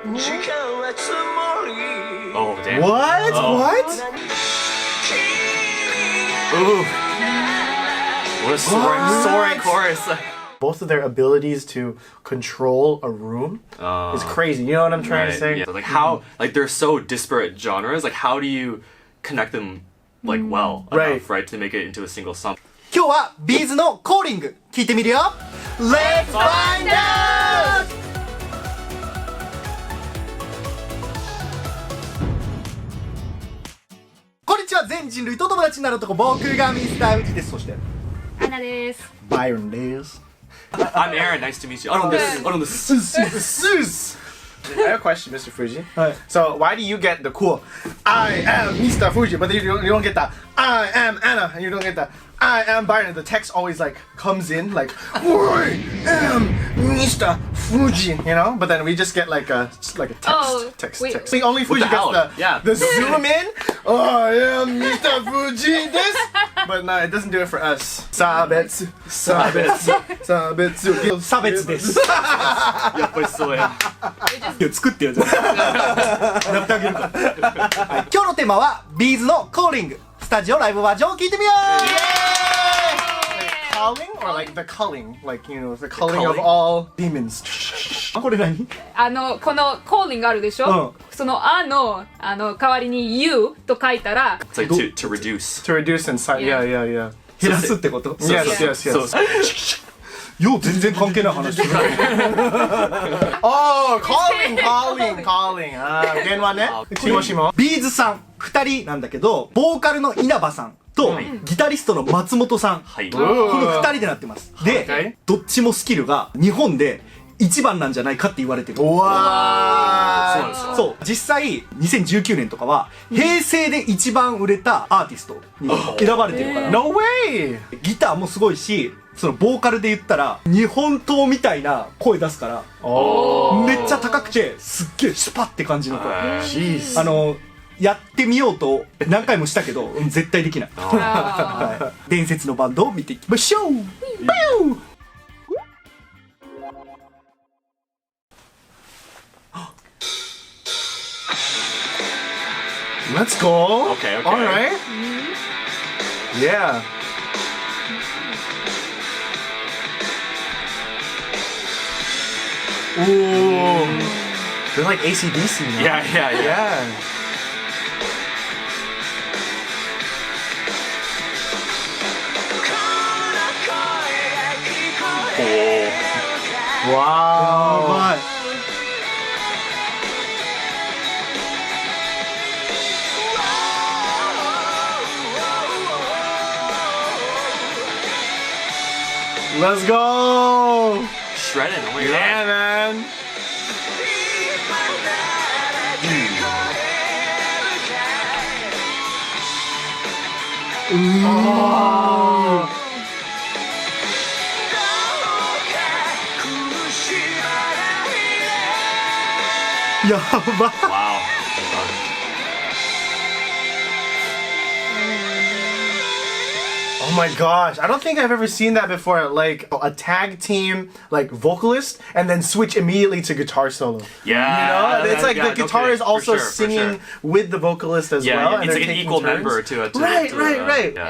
Oh damn. What? Oh. What? Ooh. What a soaring chorus. Both of their abilities to control a room is crazy. You know what I'm trying to say? Yeah. Like how, like they're so disparate genres. Like how do you connect them like well enough, right, to make it into a single song? 今日はビーズのコーリング聞いてみるよ。Let's find out! こんにちは、全人類と友達になる男、僕がミスターウジです。そしてアナです。バイロンです。I'm Aaron. Nice to meet you. I don't this. I have a question, Mr. Fuji. So why do you get the cool I am Mr. Fuji, but you don't get the I am Anna, and you don't get the I am Byron? The text always like comes in like I am Mr. Fuji, you know? But then we just get like a text. See, only Fuji gets the zoom in. Oh, I am Mr. Fuji. This, but no, it doesn't do it for us. 差別です。やっぱりそうや。作ってよ、じゃあ。やってあげるから。今日のテーマはビーズのコーリング。スタジオライブバージョンを聞いてみよう。Calling or like the culling, like you know, the culling of all demons. これ何？この calling あるでしょ、そのあの代わりに you と書いたら It's like to reduce. To reduce and yeah. 減らすってこと？ Yes. よう全然関係ない話。Oh, calling. 電話ね。しも。ビーズさん2人なんだけど、ボーカルの稲葉さんとギタリストの松本さん、この2人でなってます。で、どっちもスキルが日本で一番なんじゃないかって言われてる。そう、実際2019年とかは平成で一番売れたアーティストに選ばれてるから。No way! ギターもすごいし、そのボーカルで言ったら日本刀みたいな声出すから、めっちゃ高くてすっげえシュパって感じの声。やってみようと何回もしたけど絶対できない。伝説のバンドを見ていきましょう。Let's go. Okay. All right. Yeah. Ooh. They're like AC/DC now. Yeah. Wow. Let's go. Shredded. Oh my god. Yeah, man. Oh. Wow. Oh my gosh, I don't think I've ever seen that before, like a tag team like vocalist and then switch immediately to guitar solo. Yeah. You know, it's like the guitar is also singing with the vocalist as well. And it's like an equal member to Right.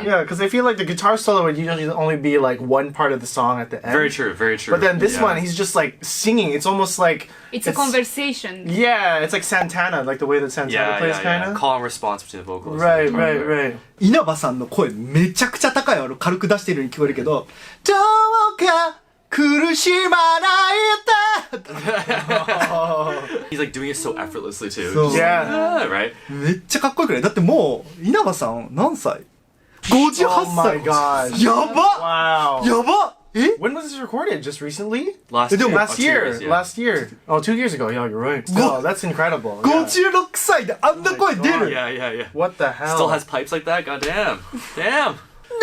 Yeah, because I feel like the guitar solo would usually only be like one part of the song at the end. Very true. But then this one, he's just like singing. It's almost like it's a conversation. Yeah, it's like Santana, like the way that Santana plays, kind of. Call and response between the vocals. Right. 稲葉さんの声めちゃくちゃ高い。軽く出してるように聞こえるけど、どうか苦しまないで。He's like doing it so effortlessly too. Yeah. Right. めっちゃかっこよくない？だってもう稲葉さん何歳？58 Oh my 歳。 gosh. やば。 Wow. やば。When was this recorded? Just recently? Last year. Oh, 2 years ago. Yeah, you're right. Oh, that's incredible. 56歳であんな声出る。Yeah. What the hell? Still has pipes like that? God damn. Damn. I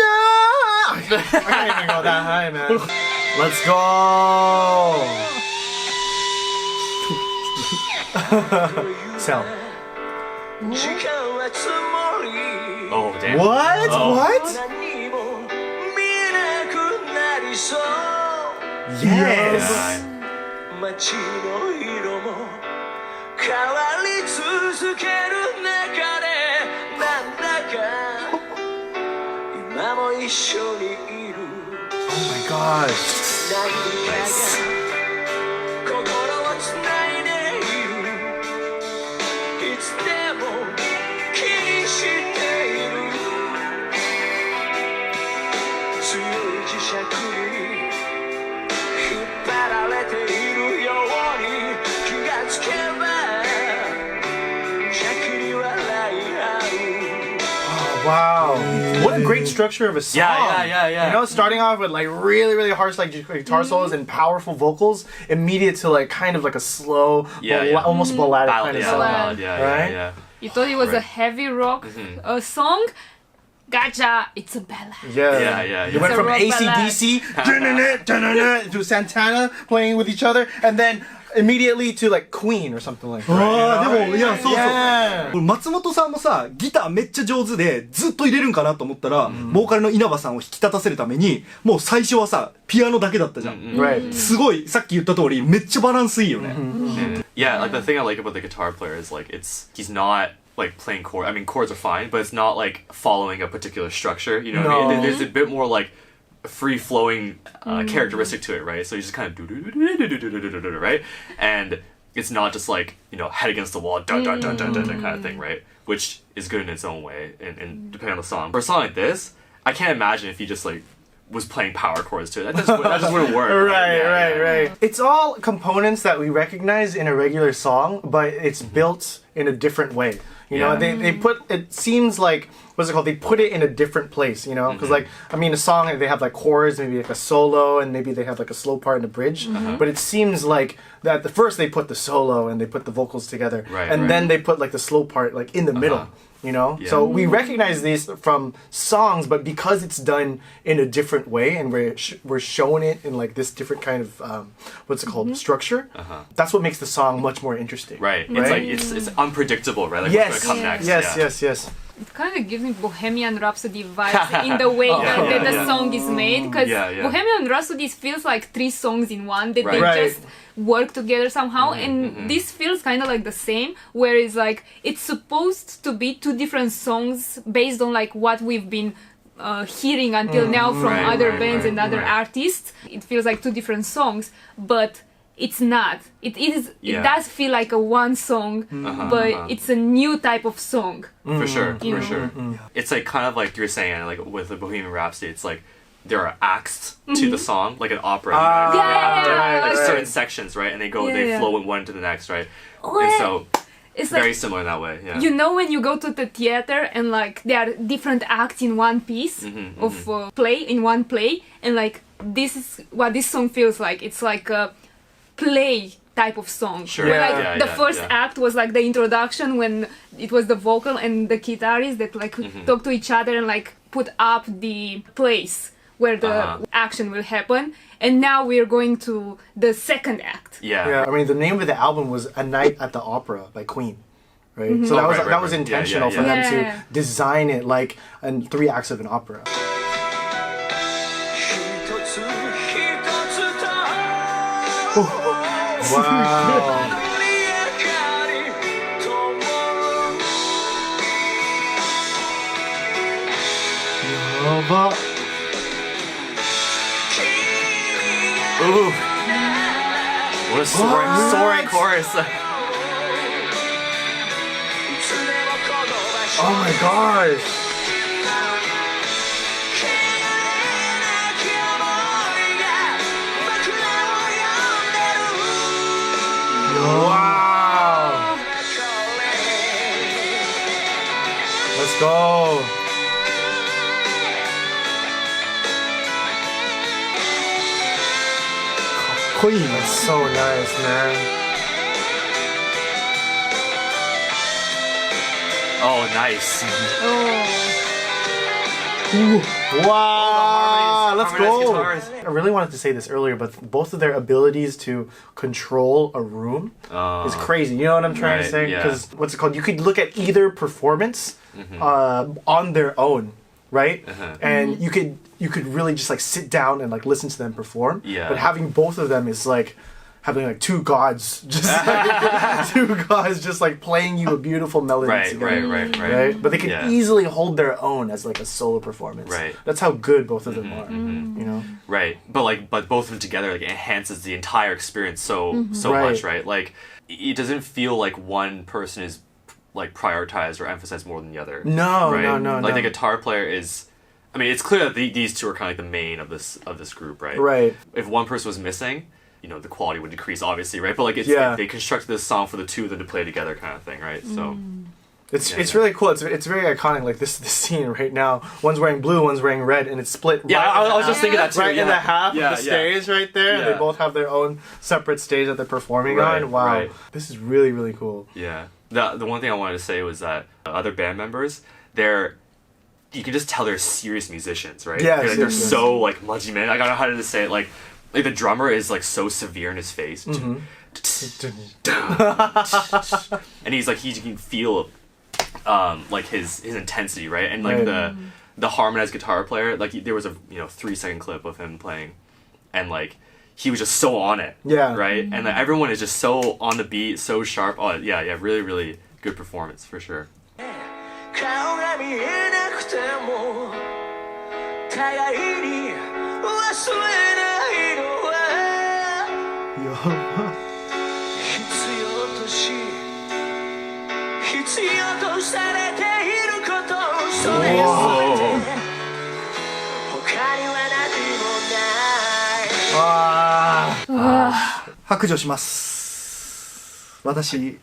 can't even go that high, man. Let's go. Sell. Oh damn. What? Oh. What? Yes. 変わり続ける中でなんだか今も一緒にいる Oh my gosh. 何かが心をつないでいるいつでも気にしている強い磁石に引っ張られているように気がつけば邪気に笑い合う Wow. What a great structure of a song. Yeah. You know, starting off with like really, really harsh like guitar solos and powerful vocals, immediate to like kind of like a slow, almost balladic kind of song. Ballad, Right? yeah. You thought it was a heavy rock song? Gotcha! It's a ballad. Yeah. You went It's a from rock AC/DC to Santana playing with each other, and then immediately to like Queen or something like that. ああでもいやそうそう Yeah. これ松本さんもさギターめっちゃ上手でずっと入れるんかなと思ったら、ボーカルの稲葉さんを引き立たせるためにもう最初はさピアノだけだったじゃん、Right. すごいさっき言った通りめっちゃバランスいいよね、Yeah, like the thing I like about the guitar player is like he's not like playing chords. I mean, chords are fine, but it's not like following a particular structure. You know, what I mean? There's a bit more like free flowing characteristic to it, right? So you just kind of do, right? And it's not just like, you know, head against the wall, dun dun dun dun dun dun kind of thing, right? Which is good in its own way, and depending on the song. For a song like this, I can't imagine if he just like was playing power chords to it. That just wouldn't work. Right. It's all components that we recognize in a regular song, but it's built in a different way. You know, they put, it seems like, what's it called? They put it in a different place, you know? Because like, I mean, a song, they have like chords, maybe like a solo, and maybe they have like a slow part in the bridge. But it seems like that at the first they put the solo and they put the vocals together. And then they put like the slow part like in the middle. You know, so we recognize these from songs, but because it's done in a different way, and we're showing it in like this different kind of what's it called, structure. That's what makes the song much more interesting. Right. It's like it's unpredictable, right? Like Yes. what's gonna come next. Yes. It kind of gives me Bohemian Rhapsody vibes in the way that the song is made, because Bohemian Rhapsody feels like 3 songs in one that they just work together somehow, and this feels kind of like the same, whereas like it's supposed to be 2 different songs based on like what we've been hearing until now from other bands and other artists. It feels like 2 different songs, but it's not. It does feel like a one song, but it's a new type of song. For sure. It's like kind of like you were saying, like with the Bohemian Rhapsody, it's like there are acts to the song, like an opera. Like certain sections, right? And they flow one to the next, right? And so it's very like, similar in that way. Yeah. You know, when you go to the theater and like there are different acts in one piece of play, and like this is what this song feels like. It's like a play type of song. Sure. Where, like, the first act was like the introduction, when it was the vocal and the guitarist that like talk to each other and like put up the place where the action will happen. And now we're going to the second act. Yeah. I mean, the name of the album was A Night at the Opera by Queen. Right? So that was intentional for them to design it like 3 acts of an opera. Wow. Ooh. What a soaring chorus. Oh my gosh. Wow. Let's go. Queen. That's so nice, man. Oh, nice. Wow, let's harmonized go. guitars. I really wanted to say this earlier, but both of their abilities to control a room is crazy. You know what I'm trying to say? Because what's it called? You could look at either performance on their own, right? And you could really just like sit down and like listen to them perform. But having both of them is like, having like two gods just like playing you a beautiful melody together. Right? But they can easily hold their own as like a solo performance. Right. That's how good both of them are. You know. Right. But both of them together like enhances the entire experience so much, right? Like it doesn't feel like one person is like prioritized or emphasized more than the other. No, right? no. Like the guitar player is. I mean, it's clear that these two are kind of like the main of this group, right? Right. If one person was missing, you know, the quality would decrease, obviously, right? But like, they constructed this song for the two of them to play together, kind of thing, right? So. It's really cool. It's very iconic. Like this scene right now. One's wearing blue, one's wearing red, and it's split. Yeah, I was just thinking that too. Right in the half of the stage stage right there. And they both have their own separate stage that they're performing on. Wow, this is really really cool. Yeah. The one thing I wanted to say was that other band members, you can just tell they're serious musicians, right? Yeah, they're so like majime. I don't know how to say it. Like the drummer is like so severe in his face, and he's like you can feel like his intensity, right? And like the harmonized guitar player, like there was a 3-second clip of him playing, and like he was just so on it, right? And like, everyone is just so on the beat, so sharp. Oh yeah, really really good performance for sure. 顔が見えなくても互いに忘れないのは必要とされていることそれすべて他には何もない白状します。私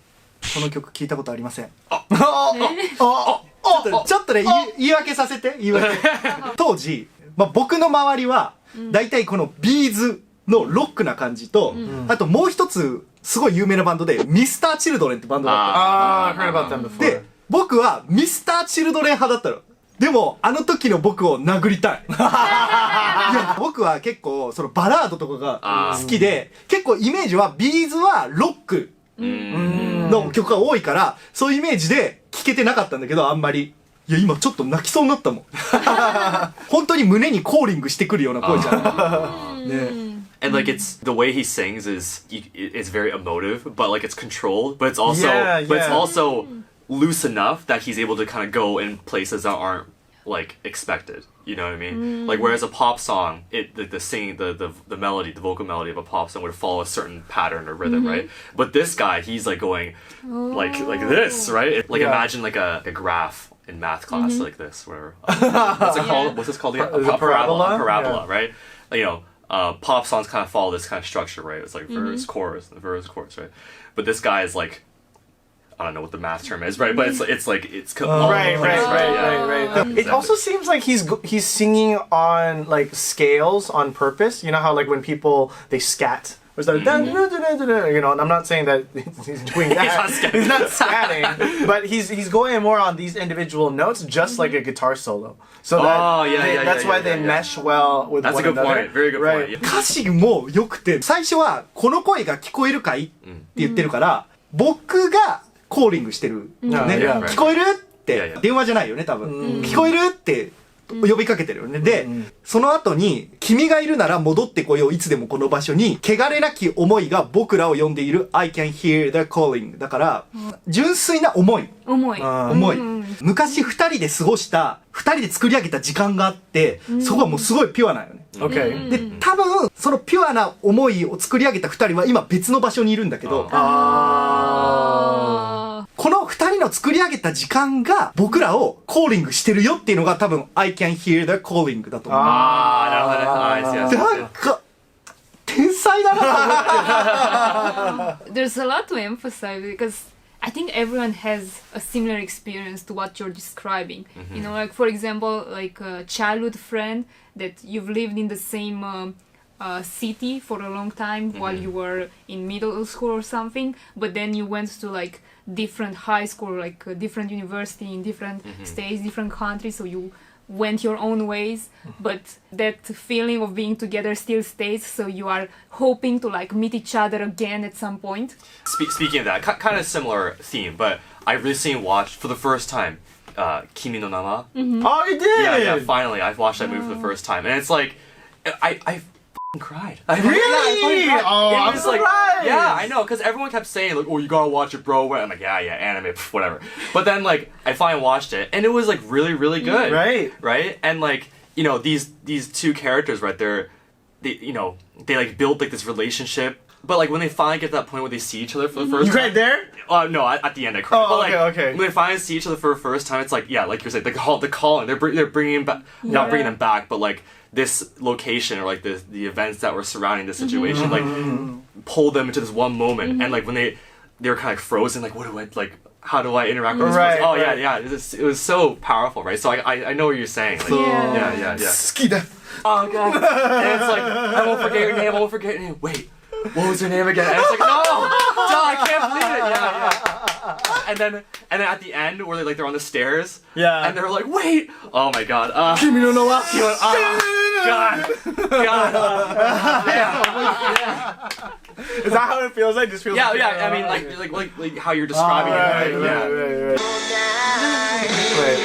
この曲聞いたことありません。ちょっとね言い訳させて。当時、僕の周りはだいたいこのビーズのロックな感じと、あともう一つすごい有名なバンドでミスターチルドレンってバンドだった。Heard about them before. で僕はミスターチルドレン派だったの。でもあの時の僕を殴りたい。いや僕は結構そのバラードとかが好きで、結構イメージはビーズはロックの曲が多いから、そういうイメージで聴けてなかったんだけど、あんまり。いや、今ちょっと泣きそうになったもん。本当に胸にコーリングしてくるような声じゃん。ね。And like the way he sings it's very emotive, but like it's controlled, but it's also it's also loose enough that he's able to kind of go in places that aren't like expected. You know what I mean? Like whereas a pop song, the singing, the melody, the vocal melody of a pop song would follow a certain pattern or rhythm, right? But this guy, he's like going like this, right? Like imagine like a graph in math class like this, whatever. What's it called? What's this called? A parabola, right? Like, pop songs kind of follow this kind of structure, right? It's like verse, chorus, verse, chorus, right? But this guy is like, I don't know what the math term is, right? But it's right. It also seems like he's singing on like scales on purpose. You know how like when people they scat. And I'm not saying that he's doing that. He's not scatting, but he's going more on these individual notes, just like a guitar solo. So that's why they mesh well with one another. That's a good point. Very good point. 歌詞も良くて、最初はこの声が聞こえるかいって言ってるから、僕がコーリングしてるね。聞こえるって電話じゃないよね多分。聞こえるって呼びかけてるよね。で、その後に君がいるなら戻ってこよういつでもこの場所に汚れなき思いが僕らを呼んでいる I can hear the calling だから純粋な思い。昔二人で過ごした二人で作り上げた時間があってそこはもうすごいピュアなよね。で、多分そのピュアな思いを作り上げた二人は今別の場所にいるんだけど。この二人の作り上げた時間が僕らをコーリングしてるよっていうのが多分 I can hear the calling だと思う。なるほどね。なんか天才だなと思って。There's a lot to emphasize because I think everyone has a similar experience to what you're describing. You know, like for example, like a childhood friend that you've lived in the same city for a long time while you were in middle school or something, but then you went to like different high school, like different university in different states, different countries, so you went your own ways, but that feeling of being together still stays, so you are hoping to like meet each other again at some point. Speaking of that, kind of similar theme, but I recently watched for the first time Kimi no Nama. Oh, you did? Yeah, finally, I've watched that movie for the first time, and it's like I cried. Really? Yeah, I Oh, it I'm was like, surprised. yeah, I know, because everyone kept saying like, oh, you gotta watch it, bro. I'm like, yeah, anime, whatever. But then like, I finally watched it, and it was like really, really good. Right. And like, you know, these two characters, right? They like build like this relationship. But like when they finally get to that point where they see each other for the first You time. cried there? No, at the end I cried. Oh, but, like, okay. When they finally see each other for the first time, it's like, yeah, like you're saying, the calling. They're bringing him back, not bringing them back, but like this location or like the events that were surrounding this situation, like pull them into this one moment. And like when they were kind of like frozen, like how do I interact with this person? Oh yeah. It was so powerful, right? So I know what you're saying. Like, yeah. 好きだ Oh god. And it's like, I won't forget your name. Wait, what was your name again? And it's like, no, I can't believe it. Yeah. And then at the end, where they're on the stairs. Yeah. And they're like, wait. Oh my god. Kimi no wa. God. Is that how it feels like? Just feels like Yeah. I mean, like how you're describing it. Right? Yeah. Wait.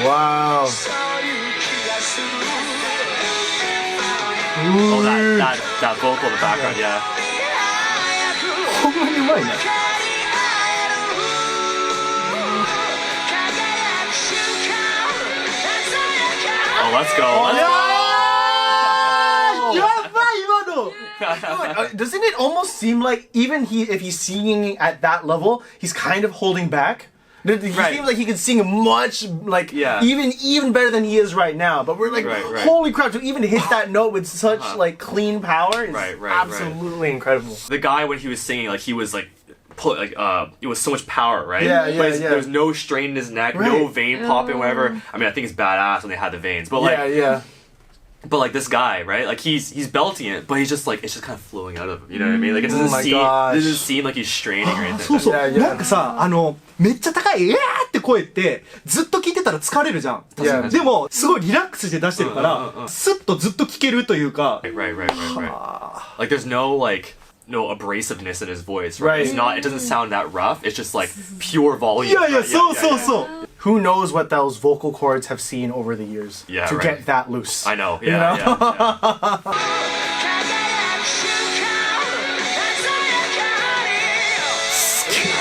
Wow. Oh, that vocal in the background, yeah. ほんまにうまいね。Oh, let's go. Doesn't it almost seem like even if he's singing at that level, he's kind of holding back? He seems like he could sing much even better than he is right now. But we're like, holy crap! To even hit that note with such like clean power is absolutely incredible. The guy when he was singing, like he was like. It was so much power, right? But there was no strain in his neck, no vein popping, whatever. I mean, I think it's badass when they had the veins, but like, but like this guy, right? Like he's belting it, but he's just like it's just kind of flowing out of him. You know what I mean? Like it doesn't seem like he's straining or anything. そうそう。なんかさ、めっちゃ高い、いやーって声って、ずっと聞いてたら疲れるじゃん。でも、すごいリラックスして出してるから、スッとずっと聞けるというか。Right. Like there's no abrasiveness in his voice, right? It doesn't sound that rough. It's just like pure volume. Yeah, so. Who knows what those vocal cords have seen over the years to get that loose? I know. Yeah.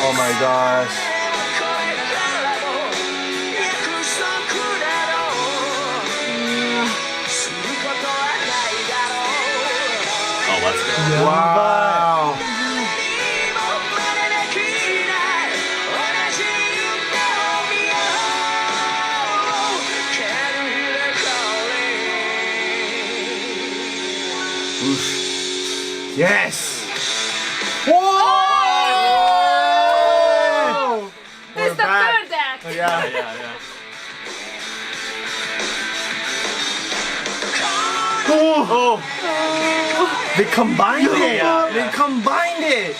Oh my gosh. Oh, let's go. Wow. Yes. Whoa! That's the third act. Yeah. Oh. They combined it. They combined it.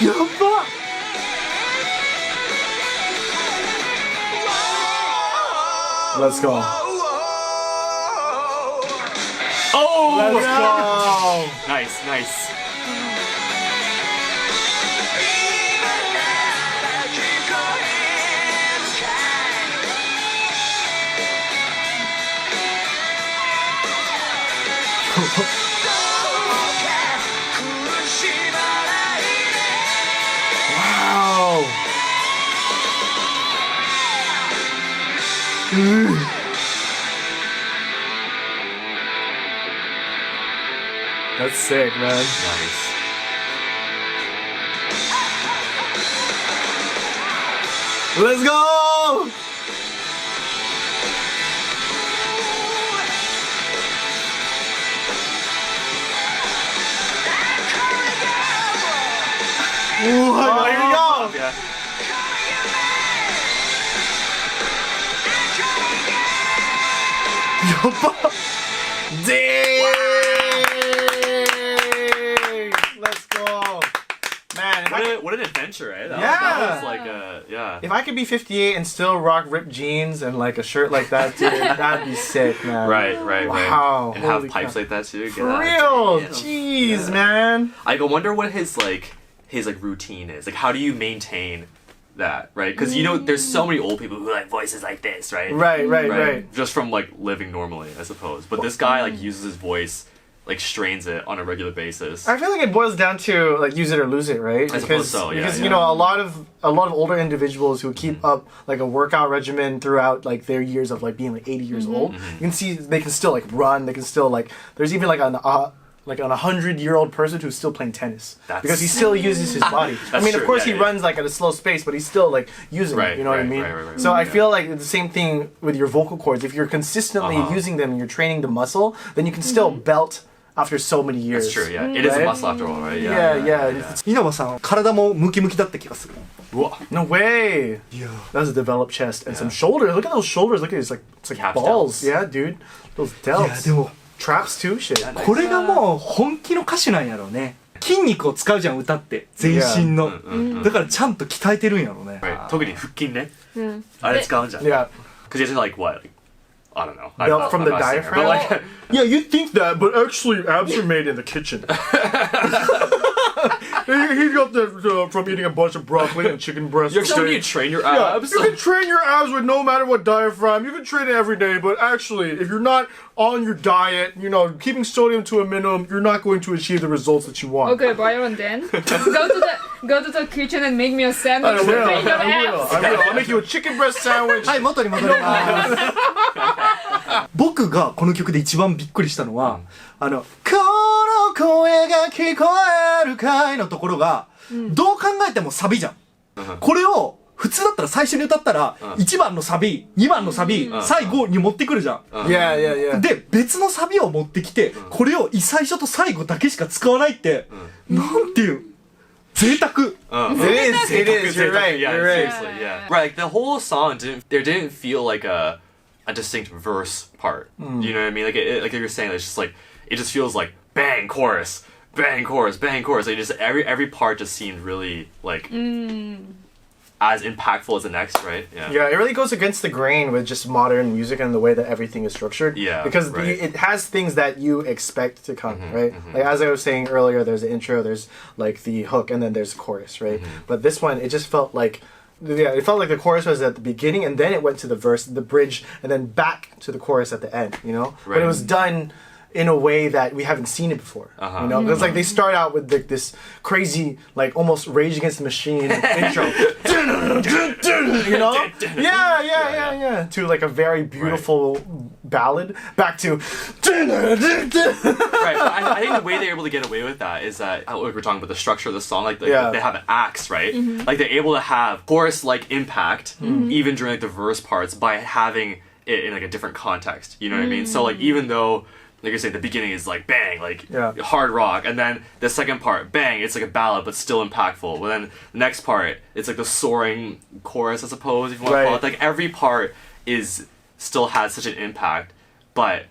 やば。Let's go. Oh, Let's go. Nice. Wow. That's sick, man. Nice. Let's go! Ooh, here we go! Yeah. Dang! Let's go. Man, What an adventure, eh? That was like if I could be 58 and still rock ripped jeans and like a shirt like that, dude, that'd be sick, man. Right. Wow. And have Holy pipes crap. like that too. For real? Jeez, man. I wonder what his routine is. Like, how do you maintain that, right? Because you know, there's so many old people who like voices like this, right? Right. Just from like living normally, I suppose. But this guy like uses his voice, like strains it on a regular basis. I feel like it boils down to like use it or lose it, right? I suppose so. Yeah. Because you know, a lot of older individuals who keep up like a workout regimen throughout like their years of like being like 80 years old, you can see they can still like run. They can still like. There's even like an 100-year-old person who's still playing tennis because he still uses his body. I mean, of course, he runs like at a slow pace, but he's still like using it. You know what I mean? Right. So I feel like the same thing with your vocal cords. If you're consistently using them and you're training the muscle, then you can still belt after so many years. That's true. Yeah, it is a muscle after all, right? Yeah. 稲葉さん体もムキムキだった気がする。 No way. Yeah. That's a developed chest and some shoulders. Look at those shoulders. Look at it. It's like Calf balls. delts. Yeah, dude. Those いや delts. でも Traps too. Shit. これがもう本気の歌手なんやろうね。筋肉を使うじゃん歌って全身の。だからちゃんと鍛えてるんやろうね。 Right. 特に腹筋ね。あれ使うんじゃん。 Yeah. Because you have to like what? Like, I don't know. Belt from the I'm not a singer, diaphragm? but, like, Yeah, you'd think that, but actually, abs are made in the kitchen. He got that from eating a bunch of broccoli and chicken breast. You're telling me you train your abs? You can train your abs with no matter what diaphragm. You can train it every day, but actually, if you're not on your diet, you know, keeping sodium to a minimum, you're not going to achieve the results that you want. Okay, Byron, then go to the kitchen and make me a sandwich. I will. with your abs. I'll make you a chicken breast sandwich. はい元に戻ります僕がこの曲で一番びっくりしたのは、この声が聞こえるかいのところが、どう考えてもサビじゃん、これを普通だったら最初に歌ったら、1番のサビ2番のサビ、最後に持ってくるじゃん、Yeah. で別のサビを持ってきて、これを最初と最後だけしか使わないって、なんていう贅沢。 It is. You're right. Yeah, You're right. seriously, yeah. Right, like the whole song didn't feel like a distinct verse part. You know what I mean? Like like you're saying, it's just like it just feels like bang chorus, bang chorus, bang chorus. Like just every part just seemed really like as impactful as the next, right? Yeah, it really goes against the grain with just modern music and the way that everything is structured. Yeah, because right. it has things that you expect to come, right? Like as I was saying earlier, there's the intro, there's like the hook, and then there's the chorus, right? But this one, it just felt like, it felt like the chorus was at the beginning, and then it went to the verse, the bridge, and then back to the chorus at the end, you know? But it was done in a way that we haven't seen it before, you know? It's like they start out with this crazy, like almost Rage Against the Machine intro, you know? Yeah. To like a very beautiful ballad, back to. Right, but I think the way they're able to get away with that is that, like we're talking about the structure of the song, like they have an acts, right? Like they're able to have chorus-like impact even during like the verse parts by having it in like a different context. You know what I mean? So like even though, like you're saying, the beginning is like bang, like hard rock, and then the second part, bang, it's like a ballad but still impactful. But then the next part, it's like the soaring chorus, I suppose, if you want to call it. Like every part still has such an impact, but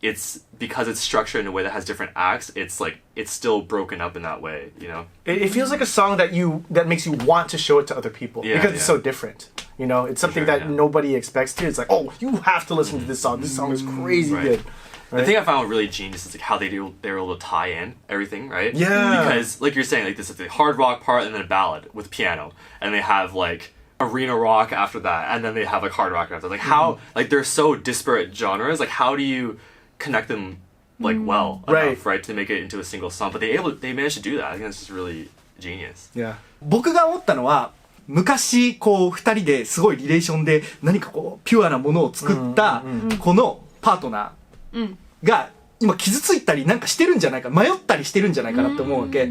it's because it's structured in a way that has different acts. It's like it's still broken up in that way, you know. It feels like a song that makes you want to show it to other people because it's so different. You know, it's something that nobody expects to. It's like, oh, you have to listen to this song. This song is crazy good. Right? The thing I found really genius is like how they were able to tie in everything, right? Yeah. Because like you're saying, like this is the hard rock part and then a ballad with piano, and they have like arena rock after that, and then they have like hard rock after. Like how like they're so disparate genres. Like how do you connect them like well enough, right, to make it into a single song? But they managed to do that. I think that's just really genius. Yeah. 僕が思ったのは、昔こう2人ですごいリレーションで何かこうピュアなものを作ったこのパートナーが今傷ついたりなんかしてるんじゃないか、迷ったりしてるんじゃないかなって思うわけ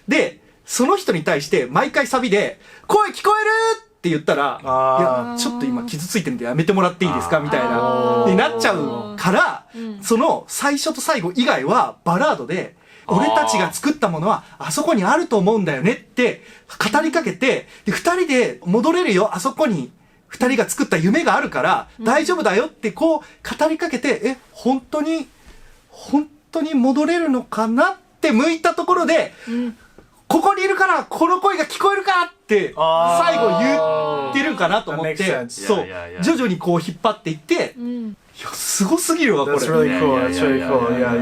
で、その人に対して毎回サビで声聞こえるって言ったら、いやちょっと今傷ついてるんでやめてもらっていいですかみたいなになっちゃうから、その最初と最後以外はバラードで俺たちが作ったものはあそこにあると思うんだよねって語りかけて、で2人で戻れるよ、あそこに2人が作った夢があるから大丈夫だよってこう語りかけて、本当に戻れるのかなって向いたところで、ここにいるからこの声が聞こえるかって最後言ってるかなと思って、そう徐々にこう引っ張っていって、いやすごすぎるわこれ。 That's really cool. That's really cool. Yeah.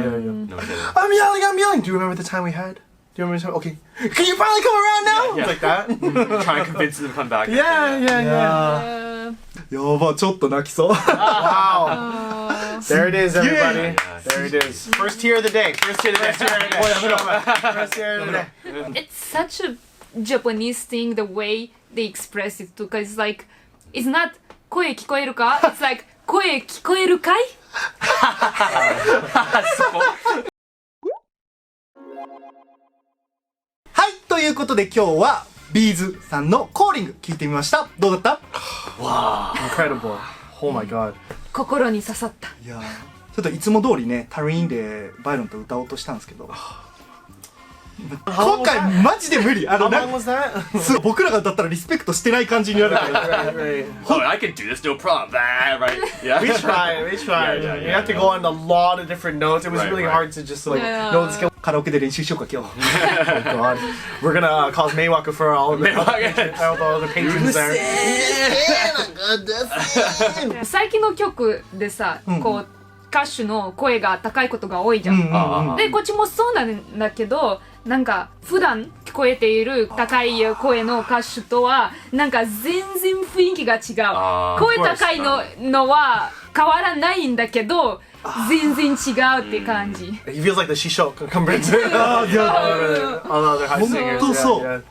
I'm yelling. Do you remember the time we had? you remember something? Okay, can you finally come around now? Yeah. Like that. Try and convince them to come back. Yeah, yeah, yeah. やばちょっと泣きそう Wow. There it is, everybody. There it is. First tear of the day. First tear of the day. First tear of the day. It's such a Japanese thing, the way they express it too, because like it's not 声聞こえるか it's like 声聞こえるかいはいということで今日はビーズさんのコーリング聞いてみました。どうだった？ Wow. Incredible. Oh my god. 心に刺さった。いやちょっといつも通りねタリーンでバイロンと歌おうとしたんですけど今回マジで無理。How long was that? 僕らが歌ったらリスペクトしてない感じになるから Oh, I can do this, no problem. Right? Yeah. We tried. Yeah. You have to go on a lot of different notes. It was really hard to just like know the skill. カラオケで練習しようか今日 Oh god. We're gonna cause Maywaku for all the patrons there. 最近の曲でさ、こう歌手の声が高いことが多いじゃん。でこっちもそうなんだけど、なんか普段聞こえている高い声の歌手とはなんか全然雰囲気が違う。声高いのは変わらないんだけど、全然違うって感じ。He feels like the Shisho compared to all the other high singers. 本当そう Yeah.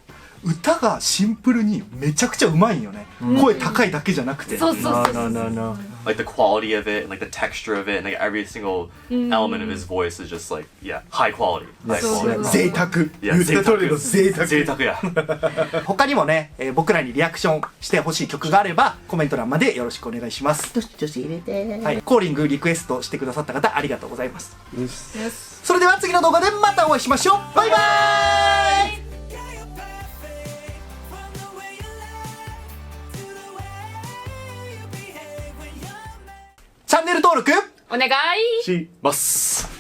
歌がシンプルにめちゃくちゃうまいんよね、声高いだけじゃなくてそうそうそうそう。 No. Like the quality of it and like the texture of it and like every single element of his voice is just like, yeah, high quality. High quality. 贅沢 Yeah, 言った通りの贅沢贅沢や。他にもね、僕らにリアクションしてほしい曲があればコメント欄までよろしくお願いします。はい、コーリングリクエストしてくださった方ありがとうございます。それでは次の動画でまたお会いしましょう。バイバーイ。チャンネル登録お願います。